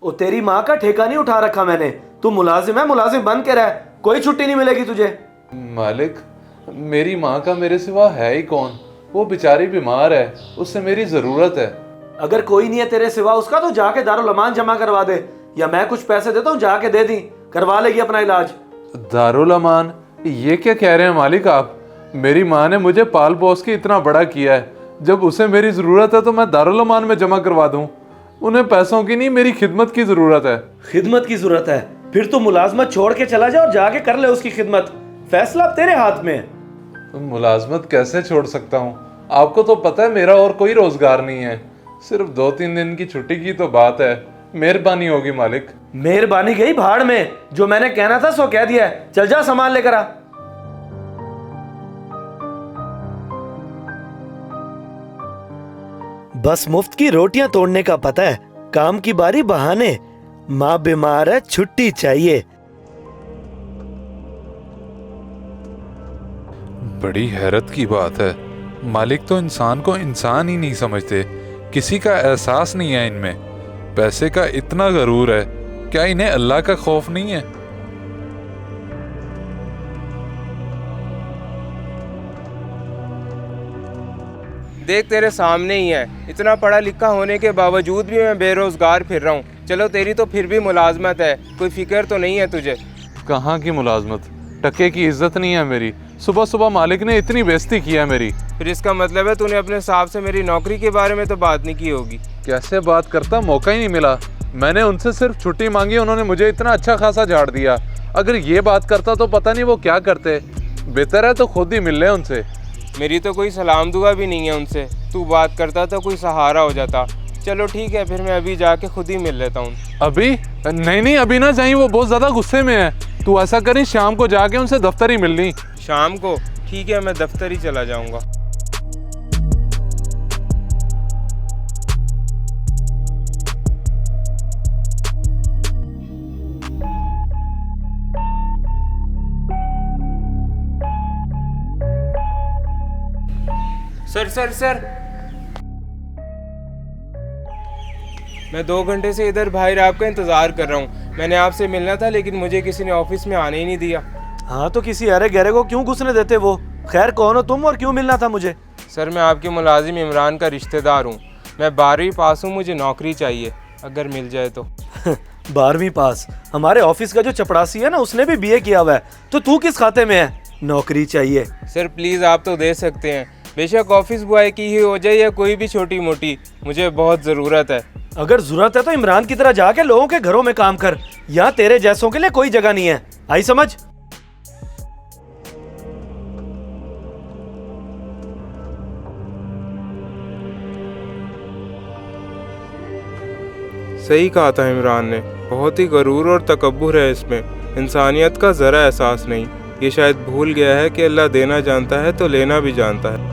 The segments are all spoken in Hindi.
ओ तेरी माँ का ठेका नहीं उठा रखा मैंने। तू मुलाजिम है, मुलाजिम बन के रह, कोई छुट्टी नहीं मिलेगी तुझे। मालिक, मेरी माँ का मेरे सिवा है ही कौन? वो बेचारी बीमार है, उससे मेरी ज़रूरत है। अगर कोई नहीं है तेरे सिवा उसका तो जाके दारुल अमान जमा करवा दे, या मैं कुछ पैसे देता हूँ जाके दे दी, करवा लेगी अपना इलाज। दारुल अमान? ये क्या कह रहे हैं मालिक आप? मेरी माँ ने मुझे पाल पोस के इतना बड़ा किया है, जब उसे मेरी ज़रूरत है तो मैं दारुल अमान में जमा करवा दूँ? उन्हें पैसों की नहीं, मेरी खिदमत की ज़रूरत है। खिदमत की जरूरत है? फिर तू मुलाजमत छोड़ के चला जा और जाके कर ले उसकी खिदमत। फैसला अब तेरे हाथ में है। मुलाजमत कैसे छोड़ सकता हूँ? आपको तो पता है मेरा और कोई रोजगार नहीं है। सिर्फ 2-3 दिन की छुट्टी की तो बात है। मेहरबानी होगी मालिक। मेहरबानी गई भाड़ में, जो मैंने कहना था सो कह दिया है। चल जा सामान लेकर आ। बस मुफ्त की रोटियां तोड़ने का पता है, काम की बारी बहाने। माँ बीमार है, छुट्टी चाहिए। बड़ी हैरत की बात है, मालिक तो इंसान को इंसान ही नहीं समझते। किसी का एहसास नहीं है इनमें। पैसे का इतना गरूर है, क्या इन्हें अल्लाह का खौफ नहीं है? देख तेरे सामने ही है, इतना पढ़ा लिखा होने के बावजूद भी मैं बेरोजगार फिर रहा हूँ। चलो तेरी तो फिर भी मुलाजमत है, कोई फिक्र तो नहीं है तुझे? कहाँ की मुलाजमत? टके की इज्जत नहीं है मेरी। सुबह सुबह मालिक ने इतनी बेइज्जती की है मेरी। फिर इसका मतलब है तूने अपने साहब से मेरी नौकरी के बारे में तो बात नहीं की होगी। कैसे बात करता, मौका ही नहीं मिला। मैंने उनसे सिर्फ छुट्टी मांगी, उन्होंने मुझे इतना अच्छा खासा झाड़ दिया। अगर ये बात करता तो पता नहीं वो क्या करते। बेहतर है तो खुद ही मिल ले उनसे। मेरी तो कोई सलाम दुआ भी नहीं है उनसे। तू बात करता तो कोई सहारा हो जाता। चलो ठीक है, फिर मैं अभी जाके खुद ही मिल लेता हूँ। अभी? नहीं, अभी ना जाइए, वो बहुत ज़्यादा गुस्से में है। तू ऐसा करी, शाम को जाके उनसे दफ्तर ही मिलनी। शाम को? ठीक है, मैं दफ्तर ही चला जाऊँगा। सर मैं 2 घंटे से इधर बाहर आपका इंतज़ार कर रहा हूँ। मैंने आपसे मिलना था लेकिन मुझे किसी ने ऑफिस में आने ही नहीं दिया। हाँ तो किसी अरे गहरे को क्यों घुसने देते वो? खैर कौन हो तुम और क्यों मिलना था मुझे? सर मैं आपके मुलाजिम इमरान का रिश्तेदार हूँ। मैं 12वीं पास हूँ, मुझे नौकरी चाहिए, अगर मिल जाए तो। 12वीं पास? हमारे ऑफिस का जो चपड़ासी है ना, उसने भी बीए किया हुआ है। तो तू किस खाते में है? नौकरी चाहिए? सर प्लीज़ आप तो दे सकते हैं, बेशक ऑफिस बॉय की ही हो जाए या कोई भी छोटी मोटी, मुझे बहुत ज़रूरत है। अगर जरूरत है तो इमरान की तरह जाके लोगों के घरों में काम कर। यहाँ तेरे जैसों के लिए कोई जगह नहीं है, आई समझ? सही कहा था इमरान ने, बहुत ही गरूर और तकब्बुर है इसमें, इंसानियत का ज़रा एहसास नहीं। ये शायद भूल गया है कि अल्लाह देना जानता है तो लेना भी जानता है।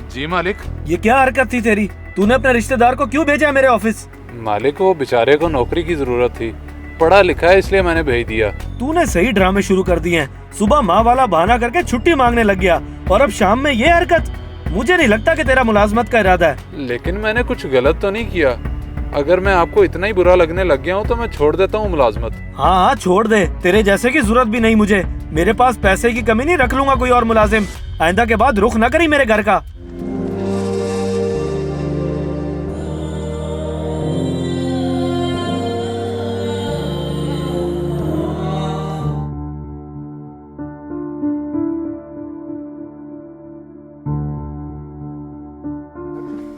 जी मालिक। ये क्या हरकत थी तेरी? तूने अपने रिश्तेदार को क्यों भेजा है मेरे ऑफिस? मालिक, वो बेचारे को नौकरी की जरूरत थी, पढ़ा लिखा है इसलिए मैंने भेज दिया। तूने सही ड्रामे शुरू कर दिए हैं। सुबह माँ वाला बहाना करके छुट्टी मांगने लग गया और अब शाम में ये हरकत। मुझे नहीं लगता कि तेरा मुलाजमत का इरादा है। लेकिन मैंने कुछ गलत तो नहीं किया। अगर मैं आपको इतना ही बुरा लगने लग गया हूँ तो मैं छोड़ देता हूँ मुलाजमत। हाँ छोड़ दे, तेरे जैसे की जरूरत भी नहीं मुझे। मेरे पास पैसे की कमी नहीं, रख लूंगा कोई और मुलाजिम। आइंदा के बाद रुख न करी मेरे घर का।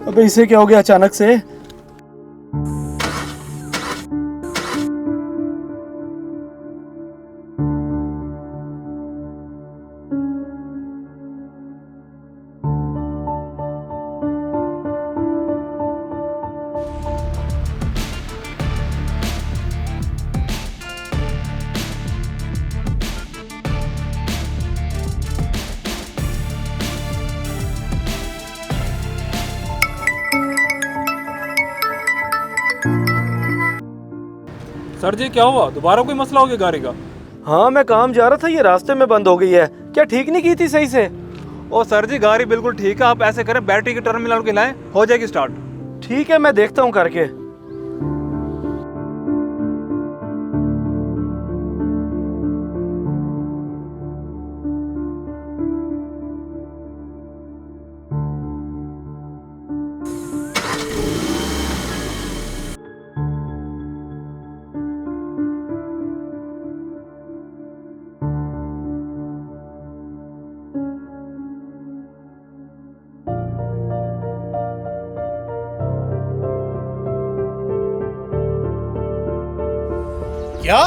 अबे इसे क्या हो गया अचानक से? सर जी क्या हुआ, दोबारा कोई मसला हो गया गाड़ी का? हाँ मैं काम जा रहा था, ये रास्ते में बंद हो गई है। क्या ठीक नहीं की थी सही से? ओ सर जी गाड़ी बिल्कुल ठीक है, आप ऐसे करें बैटरी के टर्मिनल के लाएं, हो जाएगी स्टार्ट। ठीक है, मैं देखता हूँ करके। क्या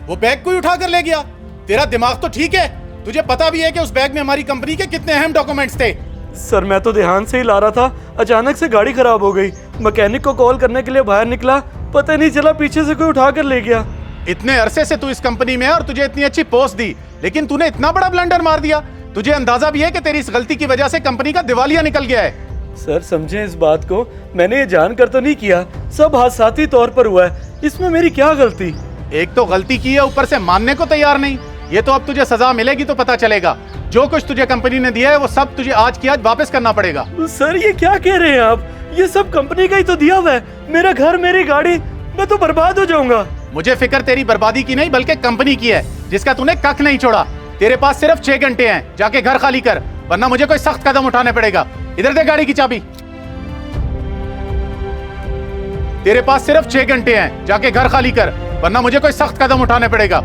वो बैग कोई उठा कर ले गया? तेरा दिमाग तो ठीक है? तुझे पता भी है कि उस बैग में हमारी कंपनी के कितने अहम डॉक्यूमेंट्स थे? सर मैं तो ध्यान से ही ला रहा था, अचानक से गाड़ी खराब हो गई। मैकेनिक को कॉल करने के लिए बाहर निकला, पता नहीं चला पीछे से कोई उठा कर ले गया। इतने अरसे से तू इस कंपनी में है और तुझे इतनी अच्छी पोस्ट दी, लेकिन तूने इतना बड़ा ब्लंडर मार दिया। तुझे अंदाजा भी है कि तेरी इस गलती की वजह से कंपनी का दिवालिया निकल गया है। सर समझे इस बात को, मैंने ये जानकर तो नहीं किया, सब हादसाती तौर पर हुआ है, इसमें मेरी क्या गलती? एक तो गलती की है, ऊपर से मानने को तैयार नहीं। ये तो अब तुझे सजा मिलेगी तो पता चलेगा। जो कुछ तुझे कंपनी ने दिया है वो सब तुझे आज की आज वापस करना पड़ेगा। सर ये क्या कह रहे हैं आप? ये सब कंपनी का ही तो दिया हुआ है, मेरा घर, मेरी गाड़ी, मैं तो बर्बाद हो जाऊंगा। मुझे फिक्र तेरी बर्बादी की नहीं बल्कि कंपनी की है, जिसका तूने कख नहीं छोड़ा। तेरे पास सिर्फ 6 घंटे हैं, जाके घर खाली कर, वरना मुझे कोई सख्त कदम उठाने पड़ेगा। इधर दे गाड़ी की चाबी। तेरे पास सिर्फ 6 घंटे हैं, जाके घर खाली कर, वरना मुझे कोई सख्त कदम उठाने पड़ेगा।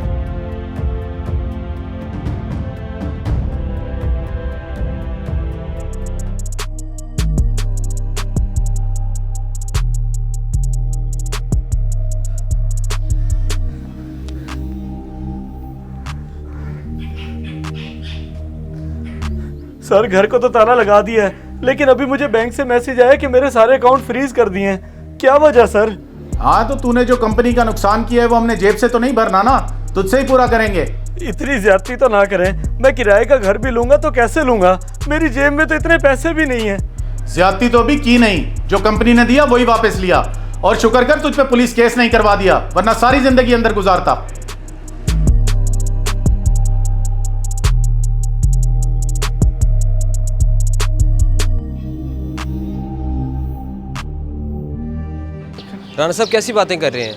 सर घर को तो ताला लगा दिया है, लेकिन अभी मुझे बैंक से मैसेज आया कि मेरे सारे अकाउंट फ्रीज कर दिए हैं। क्या वजह सर? हाँ तो तूने जो कंपनी का नुकसान किया है वो हमने जेब से तो नहीं भरना ना, तुझसे ही पूरा करेंगे। इतनी ज्यादती तो ना करें, मैं किराए का घर भी लूंगा तो कैसे लूंगा? मेरी जेब में तो इतने पैसे भी नहीं है। ज्यादती तो अभी की नहीं, जो कंपनी ने दिया वही वापस लिया। और शुक्र कर तुझ पे पुलिस केस नहीं करवा दिया, वरना सारी जिंदगी अंदर गुजारता। राणा साहब कैसी बातें कर रहे हैं?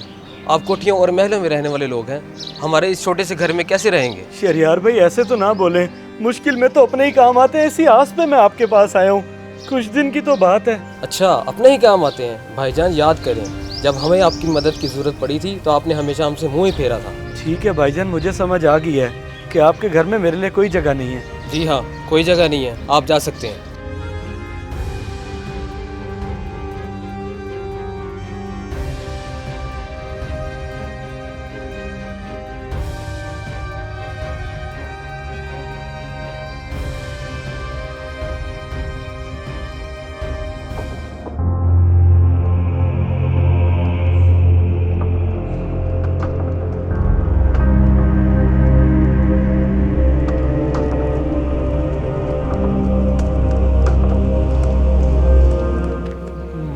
आप कोठियों और महलों में रहने वाले लोग हैं, हमारे इस छोटे से घर में कैसे रहेंगे? शहरियार भाई ऐसे तो ना बोले, मुश्किल में तो अपने ही काम आते हैं, इसी आस पे मैं आपके पास आया हूँ। कुछ दिन की तो बात है। अच्छा अपने ही काम आते हैं? भाईजान याद करें, जब हमें आपकी मदद की जरूरत पड़ी थी तो आपने हमेशा हमसे मुँह ही फेरा था। ठीक है भाईजान, मुझे समझ आ गई है कि आपके घर में मेरे लिए कोई जगह नहीं है। जी हाँ, कोई जगह नहीं है, आप जा सकते हैं।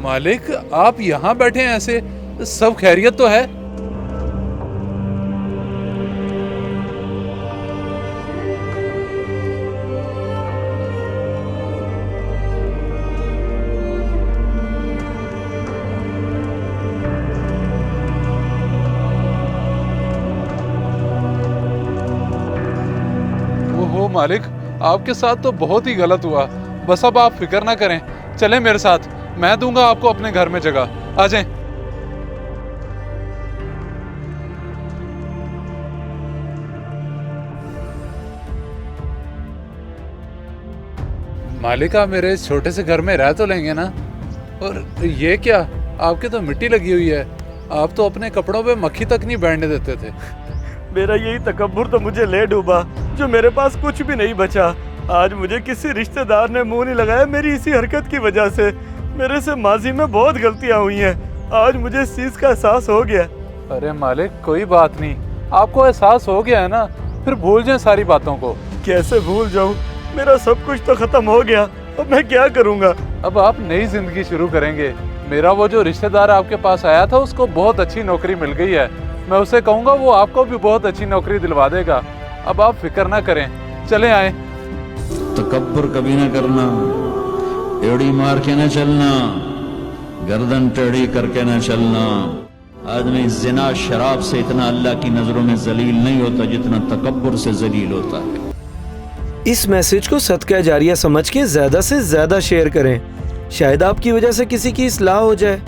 मालिक आप यहाँ बैठे हैं ऐसे, सब खैरियत तो है? ओहो मालिक, आपके साथ तो बहुत ही गलत हुआ। बस अब आप फिक्र ना करें, चलें मेरे साथ, मैं दूंगा आपको अपने घर में जगह। आ जाएं। मालिक आप मेरे इस छोटे से घर में रह तो लेंगे ना? और ये क्या, आपके तो मिट्टी लगी हुई है, आप तो अपने कपड़ों पे मक्खी तक नहीं बैठने देते थे। मेरा यही तकब्बुर तो मुझे ले डूबा, जो मेरे पास कुछ भी नहीं बचा। आज मुझे किसी रिश्तेदार ने मुंह नहीं लगाया मेरी इसी हरकत की वजह से। मेरे से माजी में बहुत गलतियां हुई हैं, आज मुझे इस चीज का एहसास हो गया। अरे मालिक कोई बात नहीं, आपको एहसास हो गया है ना, फिर भूल जाएं सारी बातों को। कैसे भूल जाऊं? मेरा सब कुछ तो खत्म हो गया, अब मैं क्या करूंगा? अब आप नई जिंदगी शुरू करेंगे। मेरा वो जो रिश्तेदार आपके पास आया था उसको बहुत अच्छी नौकरी मिल गई है, मैं उसे कहूँगा वो आपको भी बहुत अच्छी नौकरी दिलवा देगा। अब आप फिक्र ना करें, चले आए। तकब्बुर कभी ना करना, एड़ी मार के ना चलना, गर्दन टेढ़ी करके ना चलना। आदमी जिना शराब से इतना अल्लाह की नजरों में जलील नहीं होता जितना तकब्बुर से जलील होता है। इस मैसेज को सदका जारिया समझ के ज्यादा से ज्यादा शेयर करें, शायद आपकी वजह से किसी की इस्लाह हो जाए।